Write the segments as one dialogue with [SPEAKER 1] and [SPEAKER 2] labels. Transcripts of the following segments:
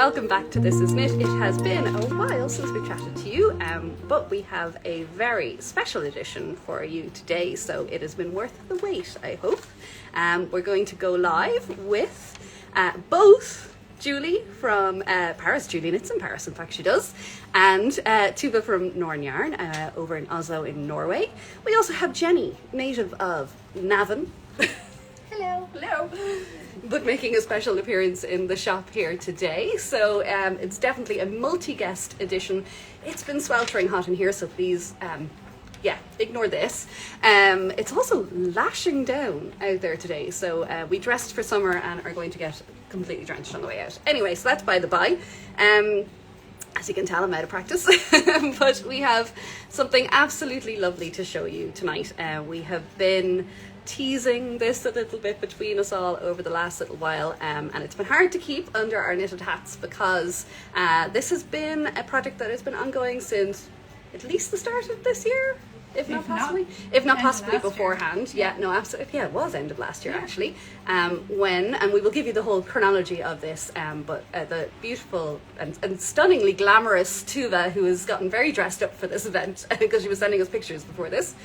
[SPEAKER 1] welcome back to This Is Knit. It has been a while since we chatted to you, but we have a very special edition for you today, so it has been worth the wait, I hope. We're going to go live with both Julie from Paris. Julie knits in Paris, in fact she does, and Tuva from Norne Yarn over in Oslo in Norway. We also have Jenny, native of Navan.
[SPEAKER 2] Hello.
[SPEAKER 1] Hello. But making a special appearance in the shop here today. So it's definitely a multi-guest edition. It's been sweltering hot in here, so please, ignore this. It's also lashing down out there today. So we dressed for summer and are going to get completely drenched on the way out. Anyway, so that's by the by. As you can tell, I'm out of practice. But we have something absolutely lovely to show you tonight. We have been teasing this a little bit between us all over the last little while, and it's been hard to keep under our knitted hats because this has been a project that has been ongoing since at least the start of this year, if not possibly beforehand. Yeah, no, absolutely. Yeah, it was end of last year actually. And we will give you the whole chronology of this. But the beautiful and stunningly glamorous Tuva, who has gotten very dressed up for this event because she was sending us pictures before this,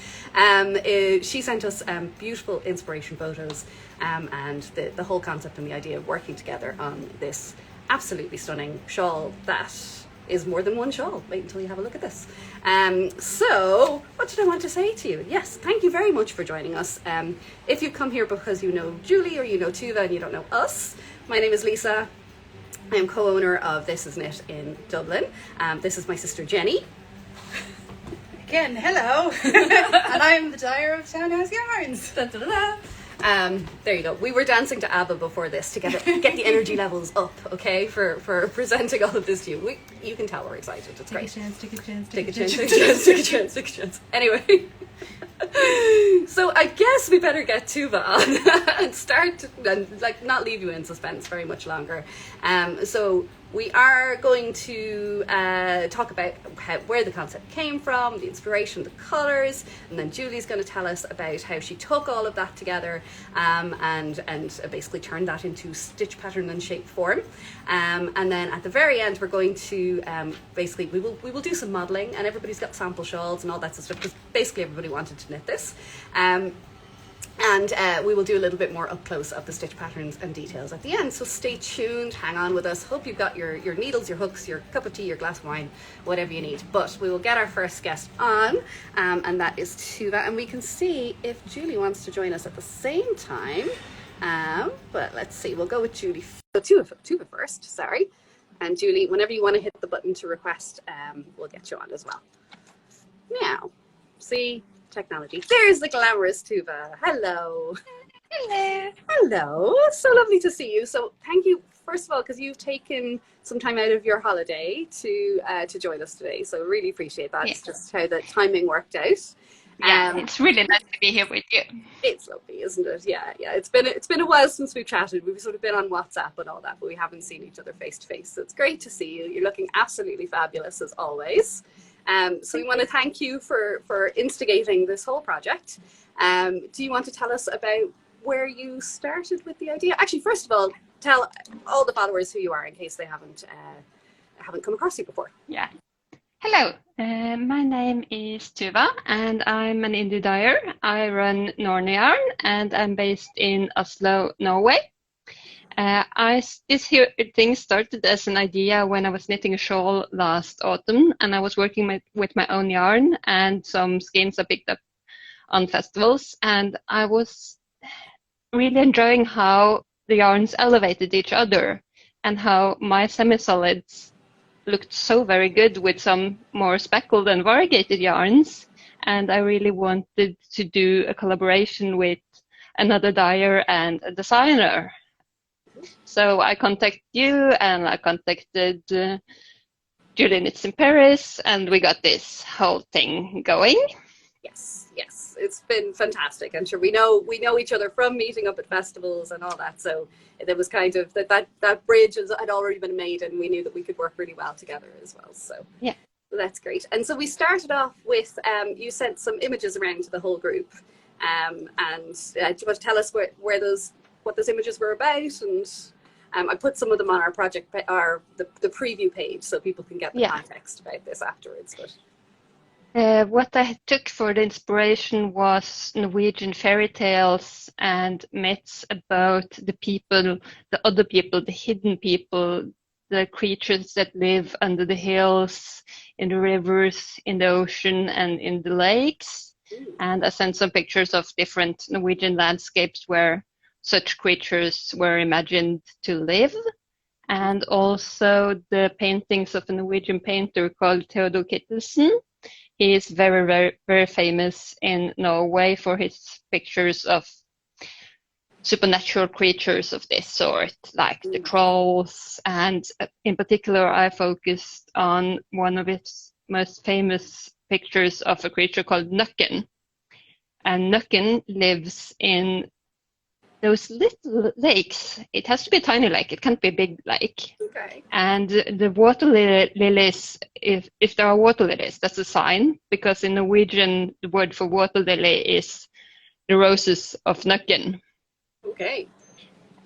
[SPEAKER 1] she sent us beautiful inspiration photos and the whole concept and the idea of working together on this absolutely stunning shawl that is more than one shawl. Wait until you have a look at this. So what did I want to say to you? Yes, thank you very much for joining us. If you've come here because you know Julie or you know Tuva and you don't know us, my name is Lisa. I am co-owner of This Is Knit in Dublin. This is my sister Jenny.
[SPEAKER 2] Again, hello. And I'm the dyer of Townhouse Yarns.
[SPEAKER 1] Da, da, da, da. There you go. We were dancing to ABBA before this to get the energy levels up, okay, for presenting all of this to you. You can tell we're excited. It's great.
[SPEAKER 2] Take a chance.
[SPEAKER 1] Take a chance. Anyway, so I guess we better get Tuva on and start and not leave you in suspense very much longer. So we are going to talk about where the concept came from, the inspiration, the colours, and then Julie's going to tell us about how she took all of that together and basically turned that into stitch pattern and shape form. And then at the very end, we're going to basically we will do some modelling, and everybody's got sample shawls and all that sort of stuff because basically everybody wanted to knit this. And we will do a little bit more up close of the stitch patterns and details at the end. So stay tuned, hang on with us. Hope you've got your needles, your hooks, your cup of tea, your glass of wine, whatever you need. But we will get our first guest on, and that is Tuva. And we can see if Julie wants to join us at the same time. But let's see, we'll go with Julie. So Tuva first, sorry. And Julie, whenever you want to hit the button to request, we'll get you on as well. Now, see? Technology. There's the glamorous Tuva. Hello. Hello. So lovely to see you. So thank you, first of all, because you've taken some time out of your holiday to join us today. So really appreciate that. Yeah. It's just how the timing worked out.
[SPEAKER 3] Yeah, it's really nice to be here with you.
[SPEAKER 1] It's lovely, isn't it? Yeah. It's been a while since we've chatted. We've sort of been on WhatsApp and all that, but we haven't seen each other face to face. So it's great to see you. You're looking absolutely fabulous as always. So we want to thank you for instigating this whole project. Do you want to tell us about where you started with the idea? Actually, first of all, tell all the followers who you are in case they haven't come across you before.
[SPEAKER 3] Yeah. Hello, my name is Tuva and I'm an indie dyer. I run Norne Yarn and I'm based in Oslo, Norway. This thing started as an idea when I was knitting a shawl last autumn, and I was working with my own yarn and some skeins I picked up on festivals, and I was really enjoying how the yarns elevated each other and how my semi-solids looked so very good with some more speckled and variegated yarns, and I really wanted to do a collaboration with another dyer and a designer. So I contacted you and I contacted Julie Knits in Paris, and we got this whole thing going.
[SPEAKER 1] Yes, it's been fantastic. I'm sure we know each other from meeting up at festivals and all that. So there was kind of that bridge had already been made, and we knew that we could work really well together as well. So
[SPEAKER 3] yeah,
[SPEAKER 1] that's great. And so we started off with you sent some images around to the whole group, and do you want to tell us what those images were about I put some of them on our project, the preview page, so people can get the
[SPEAKER 3] Yeah.
[SPEAKER 1] context about this afterwards. But
[SPEAKER 3] What I took for the inspiration was Norwegian fairy tales and myths about the people, the other people, the hidden people, the creatures that live under the hills, in the rivers, in the ocean, and in the lakes. And I sent some pictures of different Norwegian landscapes where such creatures were imagined to live. And also the paintings of a Norwegian painter called Theodor Kittelsen. He is very, very, very famous in Norway for his pictures of supernatural creatures of this sort, like the trolls. And in particular, I focused on one of his most famous pictures of a creature called Nøkken. And Nøkken lives in those little lakes. It has to be a tiny lake. It can't be a big lake.
[SPEAKER 1] okay.
[SPEAKER 3] And the water lilies, if there are water lilies, that's a sign, because in Norwegian, the word for water lily is the roses of Nøkken.
[SPEAKER 1] Okay.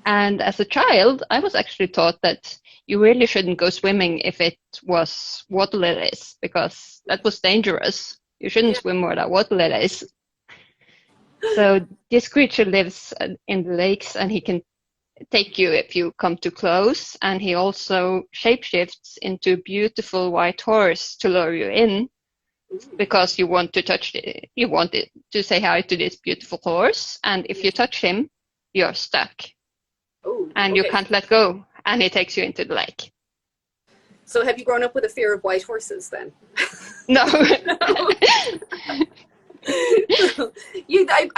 [SPEAKER 3] And as a child, I was actually taught that you really shouldn't go swimming if it was water lilies, because that was dangerous. You shouldn't swim where there are water lilies. So this creature lives in the lakes, and he can take you if you come too close. And he also shapeshifts into a beautiful white horse to lure you in, because you want to touch it. You want it to say hi to this beautiful horse, and if you touch him, you're stuck,
[SPEAKER 1] Oh,
[SPEAKER 3] and
[SPEAKER 1] okay.
[SPEAKER 3] you can't let go, and he takes you into the lake.
[SPEAKER 1] So have you grown up with a fear of white horses then?
[SPEAKER 3] No.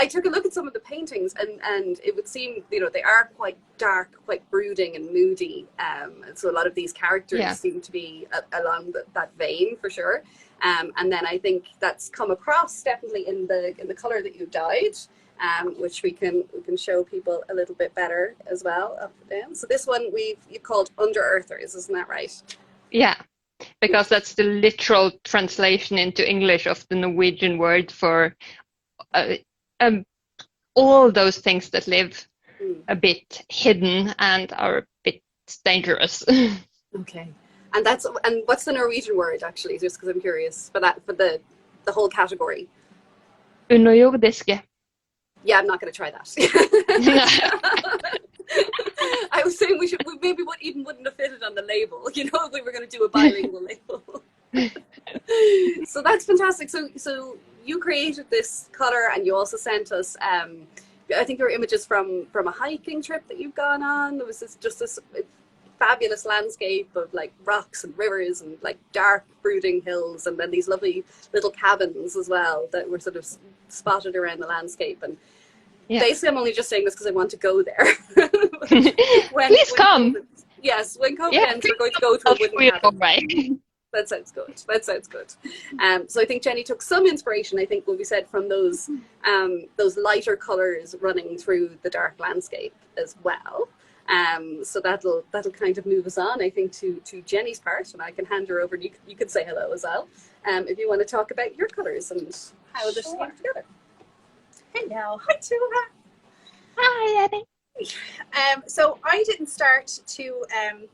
[SPEAKER 1] I took a look at some of the paintings, and it would seem, they are quite dark, quite brooding and moody. So a lot of these characters seem to be along that vein for sure. And then I think that's come across definitely in the color that you dyed, which we can show people a little bit better as well up and down. So this one you called Under Earthers, isn't that right?
[SPEAKER 3] Yeah, because that's the literal translation into English of the Norwegian word for all those things that live a bit hidden and are a bit dangerous.
[SPEAKER 1] Okay. And what's the Norwegian word actually, just because I'm curious, for the whole category?
[SPEAKER 3] Underjordiske.
[SPEAKER 1] Yeah, I'm not going to try that. I was saying we maybe wouldn't have fitted on the label, if we were going to do a bilingual label. So that's fantastic. So you created this color, and you also sent us, I think there were images from a hiking trip that you've gone on. There was this fabulous landscape of like rocks and rivers and like dark brooding hills, and then these lovely little cabins as well that were sort of spotted around the landscape. And basically I'm only just saying this because I want to go there. Please
[SPEAKER 3] come.
[SPEAKER 1] When COVID ends, we're going to go to a wooden cabin.
[SPEAKER 3] Right.
[SPEAKER 1] That sounds good. So I think Jenny took some inspiration, I think, what we said, from those lighter colors running through the dark landscape as well. So that'll kind of move us on, I think, to Jenny's part, and I can hand her over. And you could say hello as well, if you want to talk about your colours and how this came together.
[SPEAKER 2] Hello, hi Tuva.
[SPEAKER 3] Hi, Abby.
[SPEAKER 2] So I didn't start to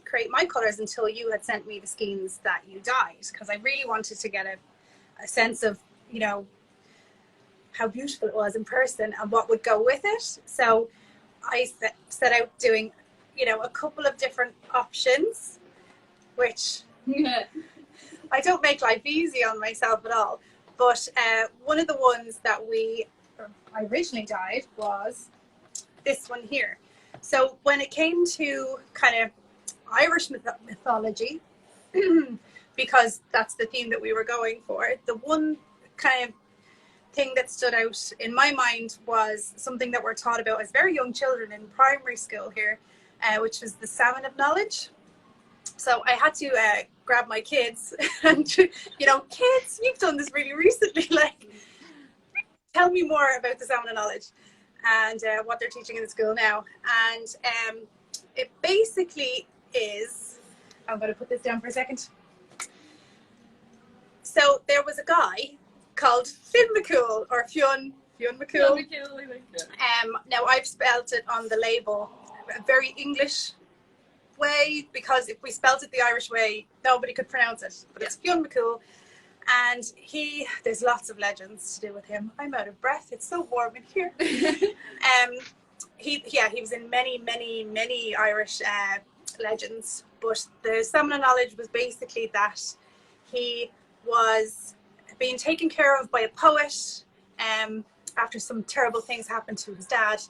[SPEAKER 2] create my colours until you had sent me the skeins that you dyed, because I really wanted to get a sense of, how beautiful it was in person and what would go with it. So I set out doing, a couple of different options, which I don't make life easy on myself at all. But one of the ones that I originally dyed was this one here. So when it came to kind of Irish mythology, because that's the theme that we were going for, the one kind of thing that stood out in my mind was something that we're taught about as very young children in primary school here, which was the salmon of knowledge. So I had to grab my kids and, kids, you've done this really recently, like, tell me more about the salmon of knowledge and what they're teaching in the school now. And it basically is, I'm going to put this down for a second. So there was a guy called Fionn McCool, or Fionn McCool. Now I've spelled it on the label, a very English way, because if we spelled it the Irish way, nobody could pronounce it. But it's Fionn McCool. And there's lots of legends to do with him. I'm out of breath. It's so warm in here. He was in many Irish legends. But the seminal knowledge was basically that he was being taken care of by a poet after some terrible things happened to his dad.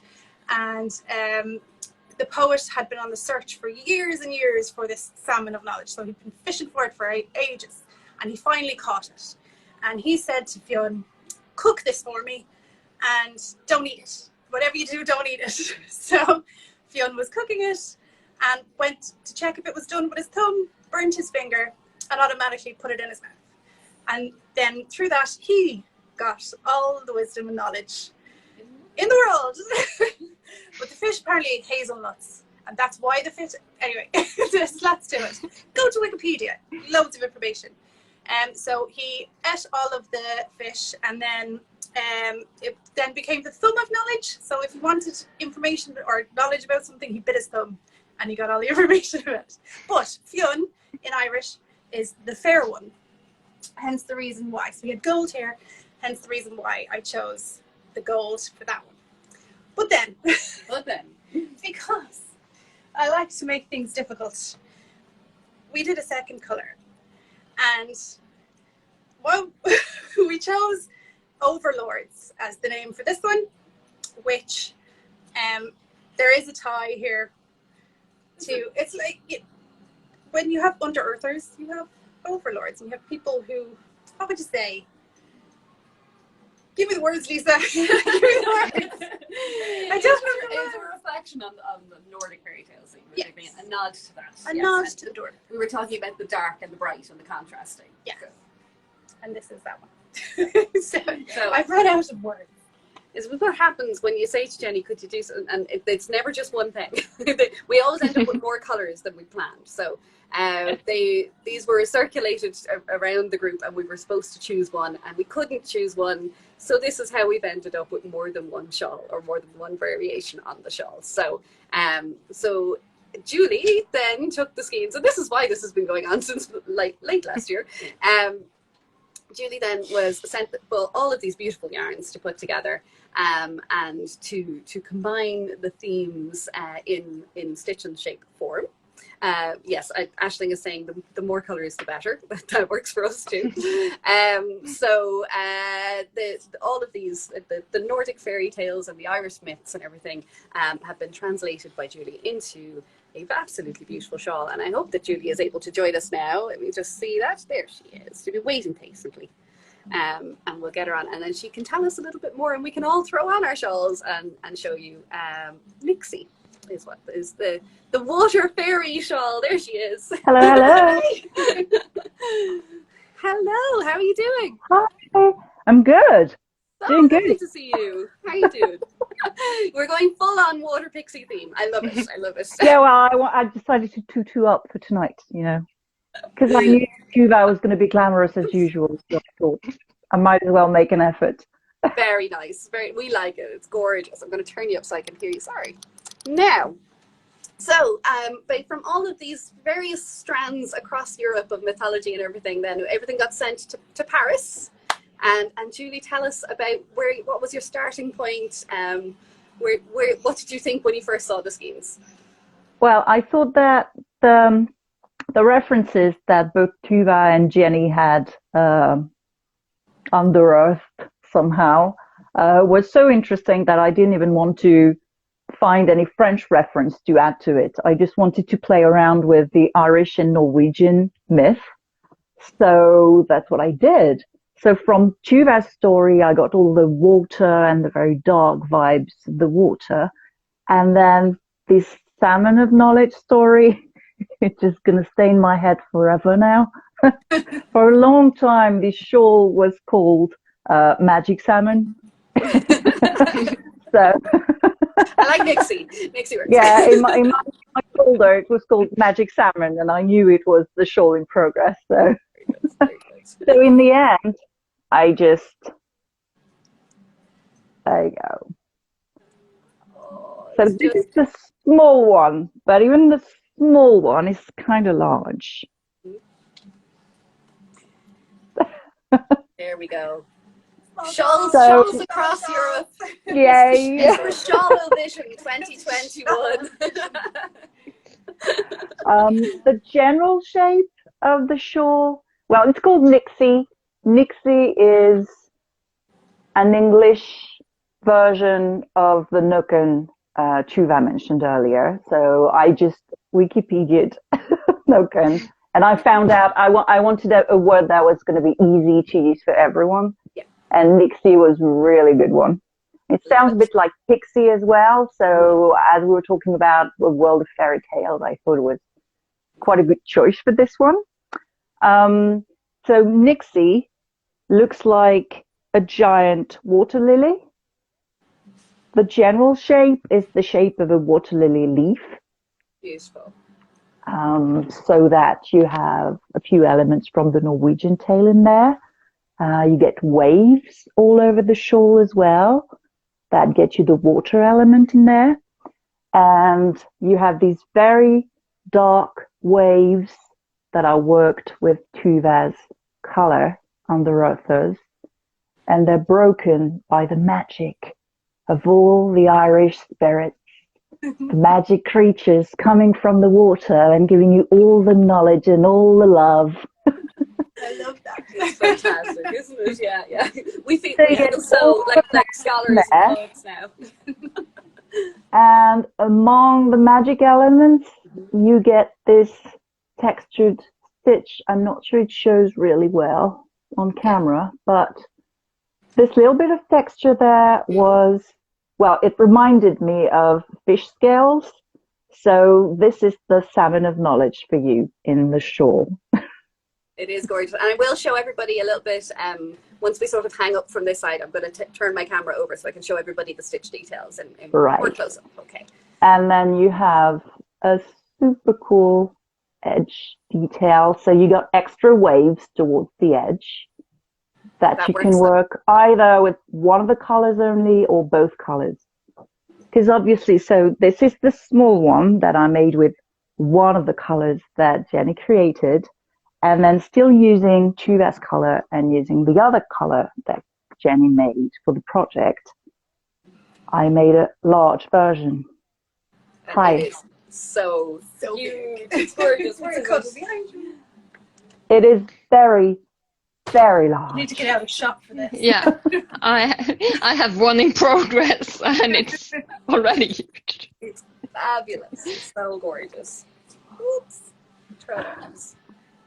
[SPEAKER 2] And the poet had been on the search for years and years for this salmon of knowledge. So he'd been fishing for it for ages. And he finally caught it. And he said to Fionn, cook this for me and don't eat it. Whatever you do, don't eat it. So Fionn was cooking it and went to check if it was done with his thumb, burnt his finger, and automatically put it in his mouth. And then through that, he got all the wisdom and knowledge in the world. But the fish apparently ate hazelnuts. And that's why the fish... Anyway, there's lots to it. Go to Wikipedia. Loads of information. So he ate all of the fish, and then it then became the thumb of knowledge. So if he wanted information or knowledge about something, he bit his thumb and he got all the information about it. But Fionn in Irish is the fair one, hence the reason why. So he had gold hair, hence the reason why I chose the gold for that one. But then, because I like to make things difficult, we did a second colour. And well, we chose Overlords as the name for this one, which there is a tie here to, it's like when you have under-earthers, you have overlords, and you have people who, what would you say? Give me the words, Lisa. Give me the words. I don't remember.
[SPEAKER 1] It's a reflection on the Nordic fairy tales thing.
[SPEAKER 2] Yes.
[SPEAKER 1] A nod to that.
[SPEAKER 2] A nod to the door.
[SPEAKER 1] We were talking about the dark and the bright and the contrasting.
[SPEAKER 2] Yeah.
[SPEAKER 1] Good.
[SPEAKER 2] And this is that one. so I've run out of words.
[SPEAKER 1] Is what happens when you say to Jenny, could you do something? And it's never just one thing. We always end up with more colours than we planned. So these were circulated around the group, and we were supposed to choose one, and we couldn't choose one. So this is how we've ended up with more than one shawl, or more than one variation on the shawl. So so Julie then took the skeins, and this is why this has been going on since late last year. Julie then was sent all of these beautiful yarns to put together and to combine the themes in stitch and shape form. Yes, Aisling is saying the more colours the better. That works for us too. So all of these, the Nordic fairy tales and the Irish myths and everything have been translated by Julie into a absolutely beautiful shawl. And I hope that Julie is able to join us now. Let me just see that. There she is. She's been waiting patiently. And we'll get her on, and then she can tell us a little bit more, and we can all throw on our shawls and show you Nixie is what is the water fairy shawl. There she is.
[SPEAKER 4] Hello, hello.
[SPEAKER 1] Hello, how are you doing?
[SPEAKER 4] Hi, I'm good. Doing
[SPEAKER 1] Lovely
[SPEAKER 4] good.
[SPEAKER 1] to see you. How are you doing? We're going full on water pixie theme. I love it. I love it.
[SPEAKER 4] Yeah, well, I decided to tutu up for tonight, because I knew Tuva was going to be glamorous as usual. So I thought I might as well make an effort.
[SPEAKER 1] Very nice. We like it. It's gorgeous. I'm going to turn you up so I can hear you. Sorry. Now, so but from all of these various strands across Europe of mythology and everything, then everything got sent to Paris. And Julie, tell us about what was your starting point? What did you think when you first saw the skeins?
[SPEAKER 4] Well, I thought that the references that both Tuva and Jenny had unearthed somehow was so interesting that I didn't even want to find any French reference to add to it. I just wanted to play around with the Irish and Norwegian myth. So that's what I did. So from Tuva's story, I got all the water and the very dark vibes of the water. And then this salmon of knowledge story, it's just going to stay in my head forever now. For a long time, this shawl was called Magic Salmon. So
[SPEAKER 1] I like Nixie. Nixie works.
[SPEAKER 4] Yeah, in my folder, it was called Magic Salmon, and I knew it was the shawl in progress. So,
[SPEAKER 1] Very good.
[SPEAKER 4] So in the end, there you go.
[SPEAKER 1] Oh,
[SPEAKER 4] So this is the small one, but even the small one is kind of large.
[SPEAKER 1] There we go.
[SPEAKER 2] Shawls,
[SPEAKER 1] Shawls across Europe.
[SPEAKER 4] Yay!
[SPEAKER 1] It's the Shawl-o-Vision 2021.
[SPEAKER 4] The general shape of the shawl, well, it's called Nixie. Nixie is an English version of the Noken Tuva mentioned earlier. So I just Wikipedia'd Noken, and I found out I wanted a word that was going to be easy to use for everyone.
[SPEAKER 1] Yeah. And
[SPEAKER 4] Nixie was a really good one. It sounds a bit like pixie as well. So as we were talking about the world of fairy tales, I thought it was quite a good choice for this one. So Nixie looks like a giant water lily. The general shape is the shape of a water lily leaf.
[SPEAKER 1] Beautiful.
[SPEAKER 4] So that you have a few elements from the Norwegian tale in there. You get waves all over the shawl as well. That get you the water element in there. And you have these very dark waves that are worked with Tuva's color on the Rothers. And they're broken by the magic of all the Irish spirits, the magic creatures coming from the water and giving you all the knowledge and all the love.
[SPEAKER 2] I love that.
[SPEAKER 1] It's fantastic, isn't it? Yeah, yeah. We feel
[SPEAKER 4] So
[SPEAKER 1] so like scholars and poets now.
[SPEAKER 4] And among the magic elements, you get this textured stitch. I'm not sure it shows really well on camera, but this little bit of texture there was, well, it reminded me of fish scales. So this is the salmon of knowledge for you in the shawl.
[SPEAKER 1] It is gorgeous. And I will show everybody a little bit, once we sort of hang up from this side, I'm going to turn my camera over so I can show everybody the stitch details in more close up. Okay.
[SPEAKER 4] And then you have a super cool edge detail. So you got extra waves towards the edge that you can work either with one of the colors only or both colors. Because obviously, so this is the small one that I made with one of the colors that Jenny created, and then still using Tuva's color and using the other color that Jenny made for the project. I made a large version. Hi.
[SPEAKER 1] It is so huge. It's gorgeous. Where is it?
[SPEAKER 4] It is very, very large.
[SPEAKER 2] I need to get out of shop for this.
[SPEAKER 3] Yeah, I have one in progress and it's already huge.
[SPEAKER 1] It's fabulous. It's so gorgeous. Oops. Trolls.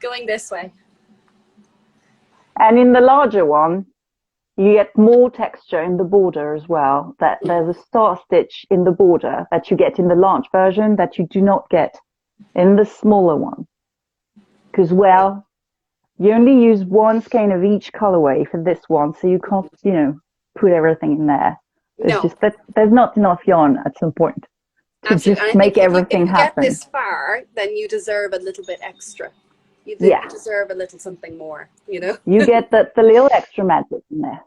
[SPEAKER 1] Going this way.
[SPEAKER 4] And in the larger one, you get more texture in the border as well. That there's a star stitch in the border that you get in the large version that you do not get in the smaller one. Because, well, you only use one skein of each colorway for this one, so you can't, put everything in there. There's just that there's not enough yarn at some point to just make everything happen.
[SPEAKER 1] If you get this far, then you deserve a little bit extra. You deserve a little something more, You
[SPEAKER 4] get the little extra magic in there.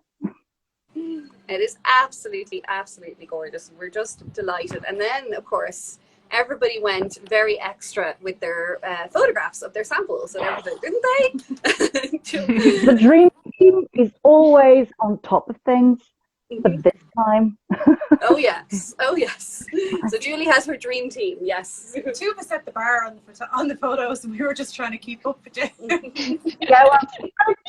[SPEAKER 1] It is absolutely, absolutely gorgeous. We're just delighted. And then, of course, everybody went very extra with their photographs of their samples and everything, didn't they?
[SPEAKER 4] The dream team is always on top of things, but this time.
[SPEAKER 1] Oh, yes. Oh, yes. So Julie has her dream team, yes.
[SPEAKER 2] Tuva set the bar on the photos, and we were just trying to keep up with it.
[SPEAKER 4] Yeah, well,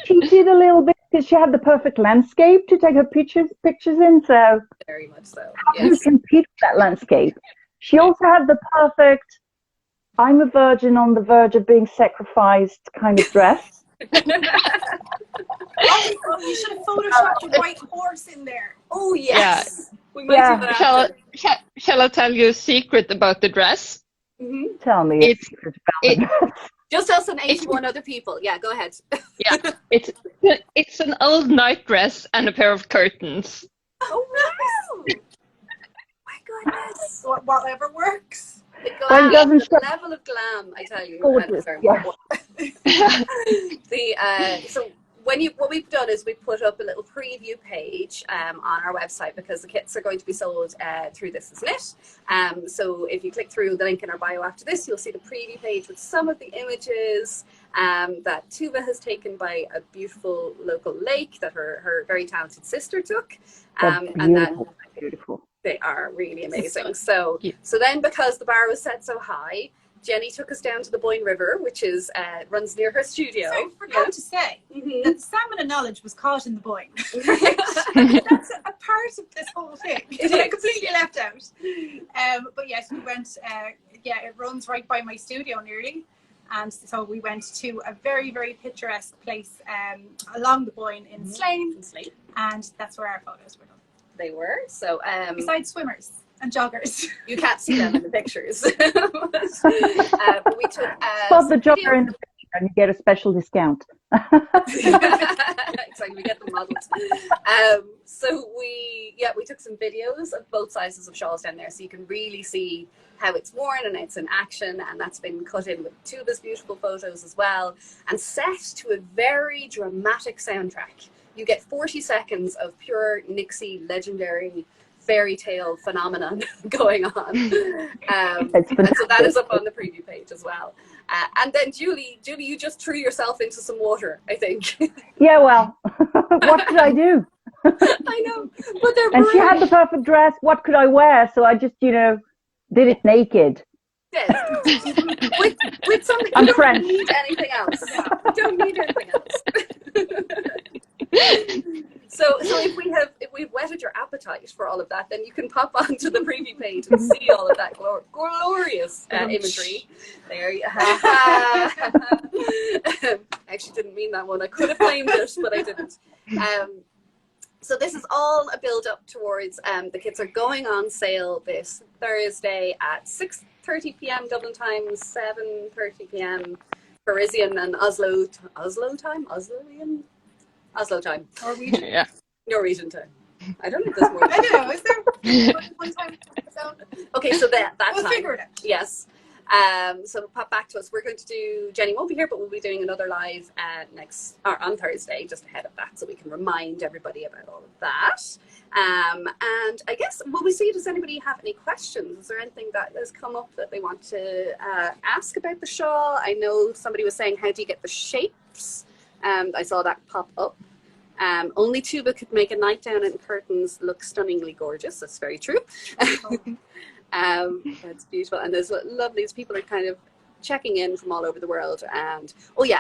[SPEAKER 4] she cheated a little bit because she had the perfect landscape to take her pictures in, so
[SPEAKER 1] very much so.
[SPEAKER 4] How can you compete with that landscape? She also had the perfect I'm a virgin on the verge of being sacrificed kind of dress.
[SPEAKER 2] Oh, you should have photoshopped a white horse in there.
[SPEAKER 1] Oh, yes.
[SPEAKER 3] Yeah.
[SPEAKER 1] We might do that after.
[SPEAKER 3] Shall I tell you a secret about the dress?
[SPEAKER 1] Mm-hmm.
[SPEAKER 4] Tell me a secret about the dress.
[SPEAKER 1] Just us and 81 other people. Yeah, go ahead.
[SPEAKER 3] Yeah, it's an old night dress and a pair of curtains.
[SPEAKER 1] Oh, wow. My goodness.
[SPEAKER 2] Whatever works.
[SPEAKER 1] The glam, the level of glam, I tell you.
[SPEAKER 4] Gorgeous, yeah.
[SPEAKER 1] So what we've done is we put up a little preview page on our website, because the kits are going to be sold through This Is Knit. So if you click through the link in our bio after this, you'll see the preview page with some of the images that Tuva has taken by a beautiful local lake that her very talented sister took. And that
[SPEAKER 4] beautiful.
[SPEAKER 1] They are really amazing. So then, because the bar was set so high, Jenny took us down to the Boyne River, which is runs near her studio.
[SPEAKER 2] So I forgot to say that the salmon of knowledge was caught in the Boyne.
[SPEAKER 1] Right.
[SPEAKER 2] That's a part of this whole thing.
[SPEAKER 1] It
[SPEAKER 2] I
[SPEAKER 1] is.
[SPEAKER 2] completely left out. But yes, we went, it runs right by my studio nearly. And so we went to a very, very picturesque place along the Boyne in Slane. And that's where our photos were done.
[SPEAKER 1] They were. So
[SPEAKER 2] besides swimmers and joggers.
[SPEAKER 1] You can't see them in the pictures. But we took
[SPEAKER 4] spot the jogger in the picture and you get a special discount.
[SPEAKER 1] Exactly, we get them modeled. So we took some videos of both sizes of shawls down there, so you can really see how it's worn and it's in action, and that's been cut in with Tuva's beautiful photos as well, and set to a very dramatic soundtrack. You get 40 seconds of pure Nixie legendary fairy tale phenomenon going on. And so that is up on the preview page as well. And then Julie, you just threw yourself into some water, I think.
[SPEAKER 4] Yeah, well, what could I do?
[SPEAKER 1] I know, but they're
[SPEAKER 4] and she had the perfect dress. What could I wear? So I just, did it naked.
[SPEAKER 1] Yes. with something.
[SPEAKER 4] I'm
[SPEAKER 1] you don't
[SPEAKER 4] French.
[SPEAKER 1] need anything else. You don't need anything else. So if we've whetted your appetite for all of that, then you can pop onto the preview page and see all of that glorious imagery. There you I actually didn't mean that one. I could have claimed it, but I didn't. So this is all a build up towards the kits are going on sale this Thursday at 6:30 p.m. Dublin time, 7:30 p.m. Parisian and Oslo time.
[SPEAKER 2] Norwegian.
[SPEAKER 3] Yeah.
[SPEAKER 1] Norwegian time. I don't know if there's more.
[SPEAKER 2] I don't know. Is there one time?
[SPEAKER 1] Okay, so that
[SPEAKER 2] We'll
[SPEAKER 1] time.
[SPEAKER 2] figure it out.
[SPEAKER 1] Yes. So pop back to us. We're going to do. Jenny won't be here, but we'll be doing another live on Thursday, just ahead of that, so we can remind everybody about all of that. And I guess, will we see? Does anybody have any questions? Is there anything that has come up that they want to ask about the shawl? I know somebody was saying, how do you get the shapes? I saw that pop up. Only Tuva could make a nightgown and curtains look stunningly gorgeous. That's very true. That's beautiful. And there's lovely, people are kind of checking in from all over the world. And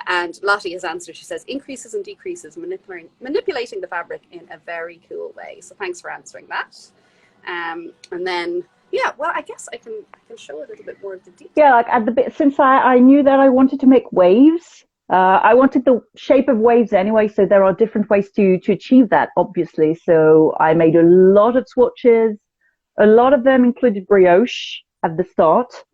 [SPEAKER 1] and Lottie has answered. She says, increases and decreases, manipulating the fabric in a very cool way. So thanks for answering that. And then, I guess I can show a little bit more of the detail.
[SPEAKER 4] Yeah, like at the bit, since I knew that I wanted to make waves. I wanted the shape of waves anyway, so there are different ways to achieve that, obviously. So I made a lot of swatches. A lot of them included brioche at the start.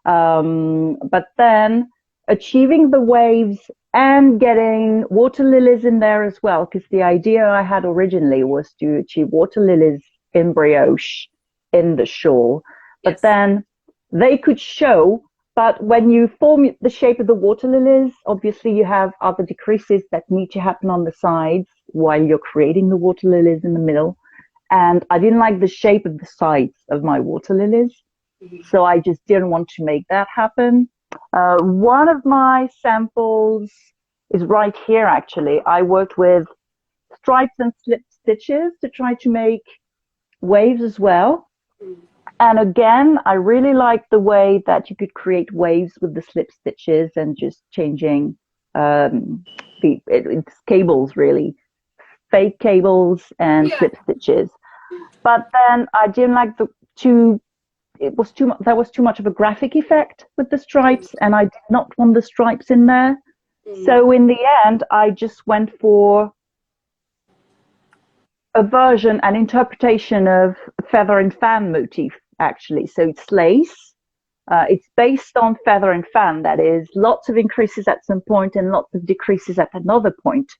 [SPEAKER 4] But then achieving the waves and getting water lilies in there as well, because the idea I had originally was to achieve water lilies in brioche in the shawl. But then they could show. But when you form the shape of the water lilies, obviously you have other decreases that need to happen on the sides while you're creating the water lilies in the middle. And I didn't like the shape of the sides of my water lilies. So I just didn't want to make that happen. One of my samples is right here, actually. I worked with stripes and slip stitches to try to make waves as well. And again, I really liked the way that you could create waves with the slip stitches and just changing it's cables, really. Fake cables and slip stitches. But then I didn't like there was too much of a graphic effect with the stripes, and I did not want the stripes in there. So in the end, I just went for a version, an interpretation of feather and fan motif, actually. So it's lace. It's based on feather and fan, that is, lots of increases at some point and lots of decreases at another point.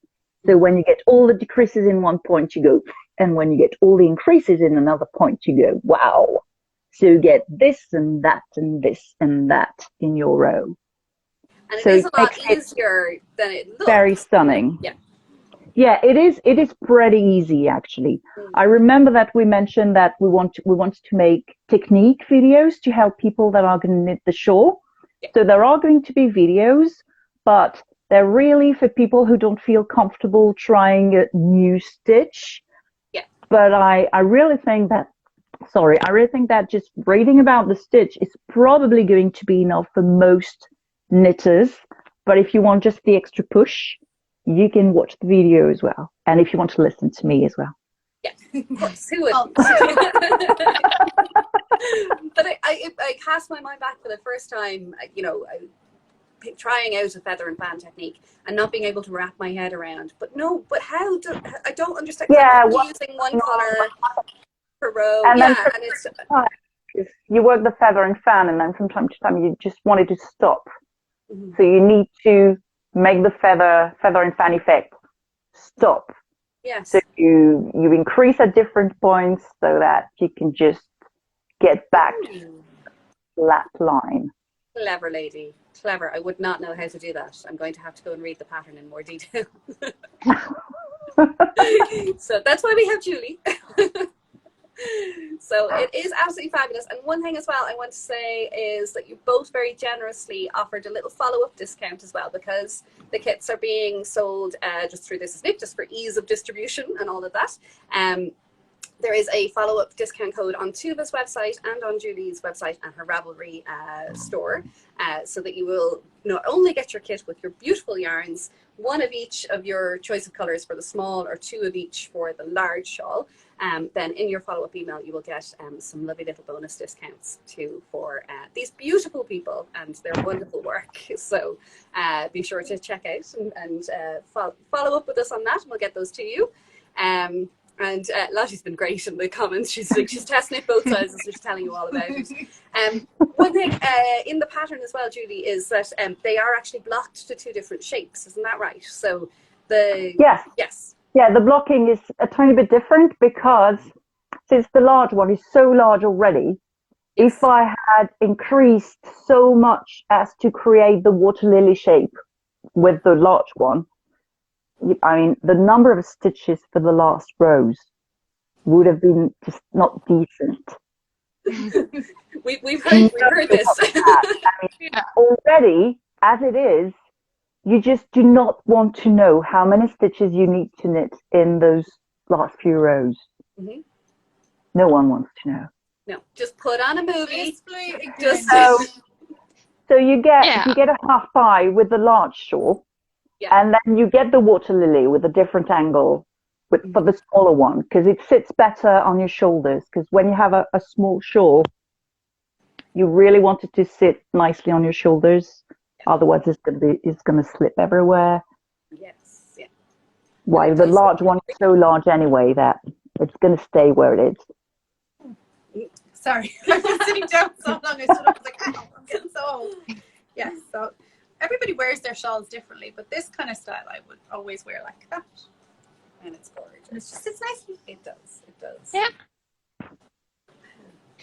[SPEAKER 4] So when you get all the decreases in one point, you go, and when you get all the increases in another point, you go, wow. So you get this and that and this and that in your row.
[SPEAKER 1] And it is a lot easier than it looks.
[SPEAKER 4] Very stunning.
[SPEAKER 1] Yeah.
[SPEAKER 4] Yeah, it is. It is pretty easy, actually. I remember that we mentioned that we wanted to make technique videos to help people that are going to knit the shawl.
[SPEAKER 1] Yeah.
[SPEAKER 4] So there are going to be videos, but they're really for people who don't feel comfortable trying a new stitch.
[SPEAKER 1] Yeah.
[SPEAKER 4] But I really think that, I really think that just reading about the stitch is probably going to be enough for most knitters. But if you want just the extra push, you can watch the video as well. And if you want to listen to me as well.
[SPEAKER 1] Yeah, of course. Who wouldn't? But I cast my mind back for the first time, you know, trying out a feather and fan technique and not being able to wrap my head around. But no, but how do, I don't understand.
[SPEAKER 4] Yeah,
[SPEAKER 1] using one color per row.
[SPEAKER 4] And
[SPEAKER 1] yeah,
[SPEAKER 4] then
[SPEAKER 1] and it's
[SPEAKER 4] you work the feather and fan, and then from time to time you just wanted to stop. So you need to make the feather and fan effect stop.
[SPEAKER 1] yes.
[SPEAKER 4] So you increase at different points so that you can just get back to the flat line.
[SPEAKER 1] Clever lady, clever. I would not know how to do that. I'm going to have to go and read the pattern in more detail. So that's why we have Julie. So it is absolutely fabulous. And one thing as well I want to say is that you both very generously offered a little follow-up discount as well, because the kits are being sold just through This Is Knit, just for ease of distribution and all of that. There is a follow-up discount code on Tuva's website and on Julie's website and her Ravelry store, so that you will not only get your kit with your beautiful yarns, one of each of your choice of colours for the small or two of each for the large shawl. Then in your follow-up email you will get some lovely little bonus discounts too for these beautiful people and their wonderful work. So be sure to check out and follow up with us on that, and we'll get those to you. And Lottie's been great in the comments. She's testing it both sides, so she's telling you all about it. One thing in the pattern as well, Julie, is that they are actually blocked to two different shapes. Isn't that right? So yes.
[SPEAKER 4] Yeah, the blocking is a tiny bit different because since the large one is so large already, if I had increased so much as to create the water lily shape with the large one, I mean, the number of stitches for the last rows would have been just not decent.
[SPEAKER 1] We've heard this.
[SPEAKER 4] I mean, already, as it is, you just do not want to know how many stitches you need to knit in those last few rows. No one wants to know.
[SPEAKER 1] No, just put on a movie.
[SPEAKER 4] So you get a half pie with the large shawl.
[SPEAKER 1] Yeah.
[SPEAKER 4] And then you get the water lily with a different angle for the smaller one, because it sits better on your shoulders. Because when you have a small shawl, you really want it to sit nicely on your shoulders. Yeah. Otherwise, it's going to slip everywhere.
[SPEAKER 1] Yes. Yeah.
[SPEAKER 4] While the large one is so large anyway that it's going to stay where it is.
[SPEAKER 2] Sorry, I've been sitting down so long. I stood up, I was like, ow, I'm getting so old. Yes. So everybody wears their shawls differently, but this kind of style I would always wear like that. And it's gorgeous. And it's nice.
[SPEAKER 1] It does.
[SPEAKER 3] Yeah.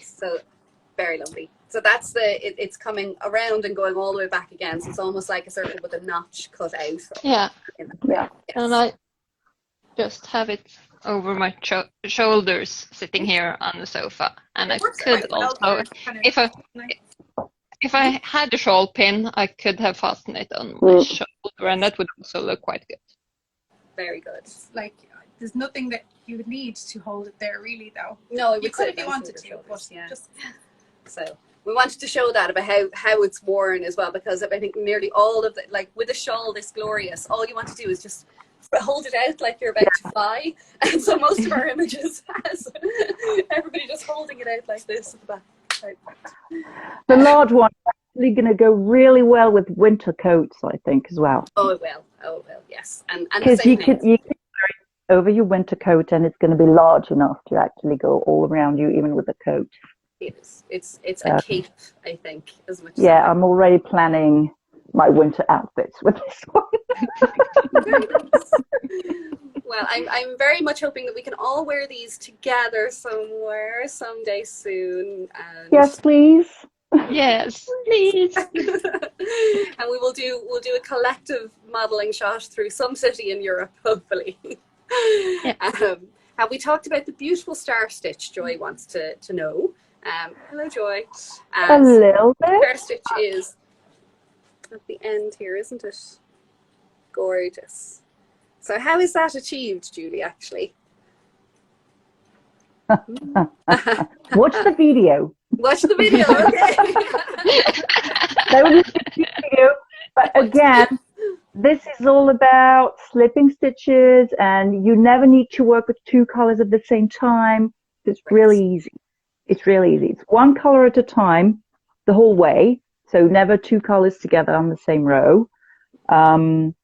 [SPEAKER 1] So very lovely. So that's it's coming around and going all the way back again. So it's almost like a circle with a notch cut out.
[SPEAKER 3] Yeah.
[SPEAKER 1] Yes.
[SPEAKER 3] And I just have it over my shoulders sitting here on the sofa. And I could also, if I had a shawl pin, I could have fastened it on my shoulder, and that would also look quite good.
[SPEAKER 1] Very good.
[SPEAKER 2] Like, there's nothing that you would need to hold it there, really, though.
[SPEAKER 1] No,
[SPEAKER 2] you could if you wanted to, but just...
[SPEAKER 1] So we wanted to show that about how it's worn as well, because I think nearly all of it, like with a shawl this glorious, all you want to do is just hold it out like you're about to fly. And so most of our images has everybody just holding it out like this at the back.
[SPEAKER 4] The large one is actually going to go really well with winter coats, I think, as well.
[SPEAKER 1] Oh, it will. Yes. And
[SPEAKER 4] because you can wear it over your winter coat, and it's going to be large enough to actually go all around you, even with a coat.
[SPEAKER 1] It is. It's a cape, I think, as much.
[SPEAKER 4] Yeah, I'm already planning my winter outfits with this one.
[SPEAKER 1] Well, I'm very much hoping that we can all wear these together somewhere someday soon. And
[SPEAKER 4] yes, please.
[SPEAKER 3] Yes, please.
[SPEAKER 1] And we'll do a collective modelling shot through some city in Europe, hopefully.
[SPEAKER 3] Yeah.
[SPEAKER 1] Have we talked about the beautiful star stitch? Joy wants to know. Hello, Joy.
[SPEAKER 4] A little bit.
[SPEAKER 1] Star stitch is at the end here, isn't it? Gorgeous. So how is that achieved, Julie, actually?
[SPEAKER 4] Watch the video.
[SPEAKER 1] Watch the video, okay.
[SPEAKER 4] They will just see the video. But again, this is all about slipping stitches, and you never need to work with 2 colors at the same time. It's really easy. It's really easy. It's 1 color at a time the whole way. So never 2 colors together on the same row. And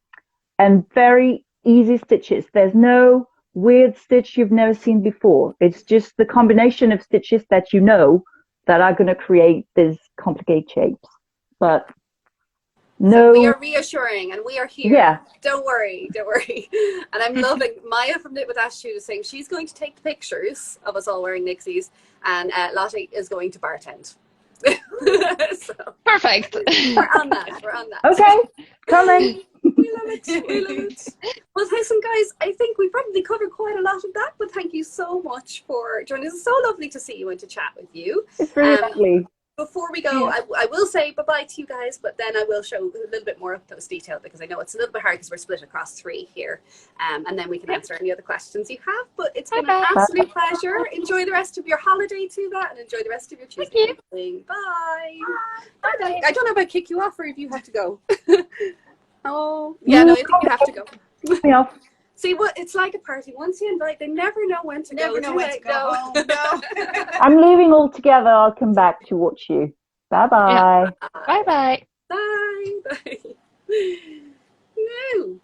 [SPEAKER 4] very easy stitches. There's no weird stitch you've never seen before. It's just the combination of stitches that you know that are going to create these complicated shapes. But no.
[SPEAKER 1] So we are reassuring and we are here.
[SPEAKER 4] Yeah.
[SPEAKER 1] Don't worry. And I'm loving Maya from Knit with Attitude is saying she's going to take the pictures of us all wearing Nixies, and Lottie is going to bartend. So
[SPEAKER 3] Perfect.
[SPEAKER 1] we're on that.
[SPEAKER 4] Okay, coming.
[SPEAKER 1] We love it. Well, listen, guys, I think we probably covered quite a lot of that, but thank you so much for joining us. It's so lovely to see you and to chat with you.
[SPEAKER 4] It's really lovely.
[SPEAKER 1] Before we go, I will say bye-bye to you guys, but then I will show a little bit more of those detail, because I know it's a little bit hard because we're split across 3 here. And then we can answer any other questions you have. But it's been an absolute pleasure. Enjoy the rest of your holiday, Tuva, and enjoy the rest of your Tuesday. Bye. Bye. I don't know if I kick you off or if you have to go. Oh, yeah, no, I think you have to go.
[SPEAKER 4] Yeah.
[SPEAKER 1] See, what it's like a party. Once you invite, they never know when to go.
[SPEAKER 2] Never know when to go home. No.
[SPEAKER 4] I'm leaving altogether. I'll come back to watch you. Bye-bye.
[SPEAKER 3] Yeah. Bye-bye.
[SPEAKER 1] Bye. No.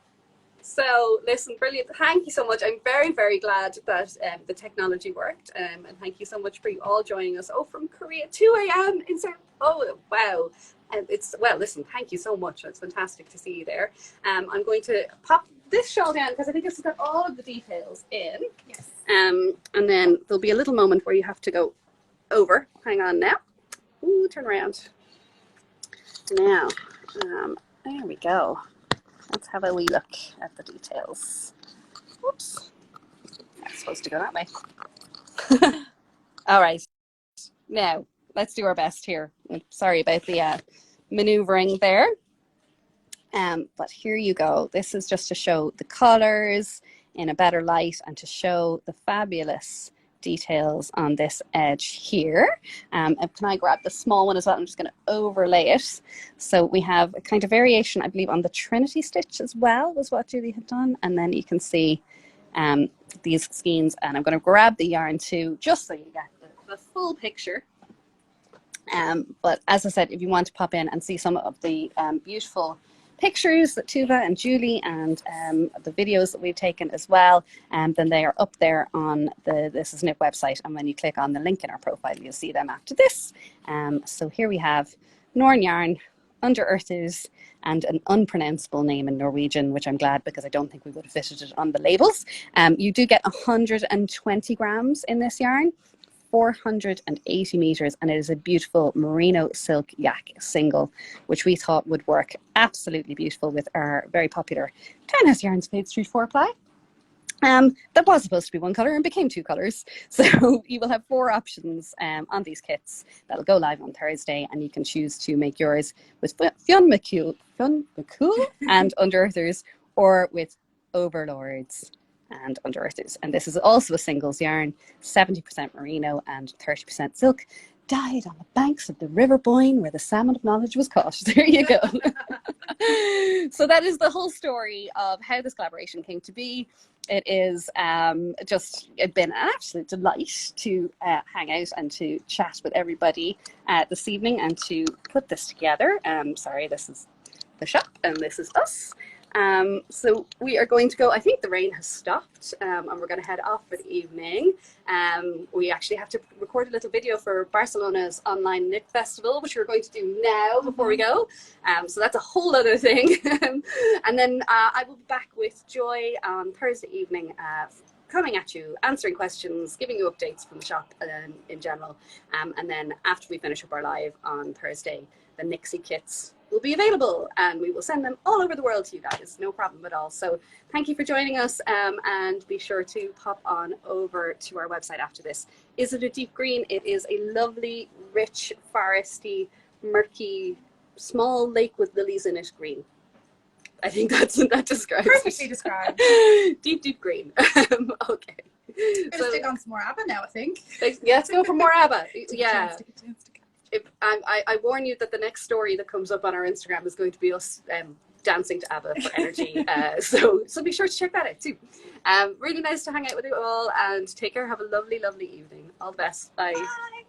[SPEAKER 1] So, listen, brilliant. Thank you so much. I'm very, very glad that the technology worked. And thank you so much for you all joining us. Oh, from Korea, 2 a.m. Oh, wow. And well, listen, thank you so much. It's fantastic to see you there. I'm going to pop this shawl down because I think this has got all of the details in.
[SPEAKER 2] Yes.
[SPEAKER 1] And then there'll be a little moment where you have to go over. Hang on now. Ooh, turn around. Now, there we go. Let's have a wee look at the details. Whoops. That's supposed to go that way. All right. Now, let's do our best here. Sorry about the maneuvering there. But here you go. This is just to show the colors in a better light and to show the fabulous details on this edge here. And can I grab the small one as well? I'm just going to overlay it. So we have a kind of variation, I believe, on the Trinity stitch as well, was what Julie had done. And then you can see these skeins. And I'm going to grab the yarn too, just so you get the full picture. But as I said, if you want to pop in and see some of the beautiful pictures that Tuva and Julie and the videos that we've taken as well, then they are up there on the This Is Knit website. And when you click on the link in our profile, you'll see them after this. So here we have Norne Yarn, Under Earthers, and an unpronounceable name in Norwegian, which I'm glad because I don't think we would have fitted it on the labels. You do get 120 grams in this yarn. 480 meters, and it is a beautiful merino silk yak single, which we thought would work absolutely beautiful with our very popular Townhouse Yarns Page Street 4 ply. That was supposed to be 1 color and became 2 colors. So you will have 4 options on these kits that'll go live on Thursday, and you can choose to make yours with Fionn McCool and Under Earthers, or with Overlords and Under Earthers. And this is also a singles yarn, 70% merino and 30% silk, dyed on the banks of the River Boyne where the salmon of knowledge was caught. There you go. So that is the whole story of how this collaboration came to be. It is just been an absolute delight to hang out and to chat with everybody this evening and to put this together. Sorry, this is the shop and this is us. So we are going to go. I think the rain has stopped, and we're going to head off for the evening. We actually have to record a little video for Barcelona's online knit festival, which we're going to do now before we go. So that's a whole other thing. And then I will be back with Joy on Thursday evening, coming at you, answering questions, giving you updates from the shop in general. And then after we finish up our live on Thursday, the Nixie kits will be available, and we will send them all over the world to you guys, no problem at all. So thank you for joining us, and be sure to pop on over to our website after this. Is it a deep green? It is a lovely, rich, foresty, murky, small lake with lilies in it green. I think that describes
[SPEAKER 2] Perfectly described.
[SPEAKER 1] Deep, deep green. Okay.
[SPEAKER 2] I'm gonna stick on some more ABBA now, I think.
[SPEAKER 1] Yeah, let's go for more ABBA. Yeah. I warn you that the next story that comes up on our Instagram is going to be us dancing to ABBA for energy. So be sure to check that out too. Really nice to hang out with you all, and take care. Have a lovely, lovely evening. All the best. Bye.
[SPEAKER 2] Bye.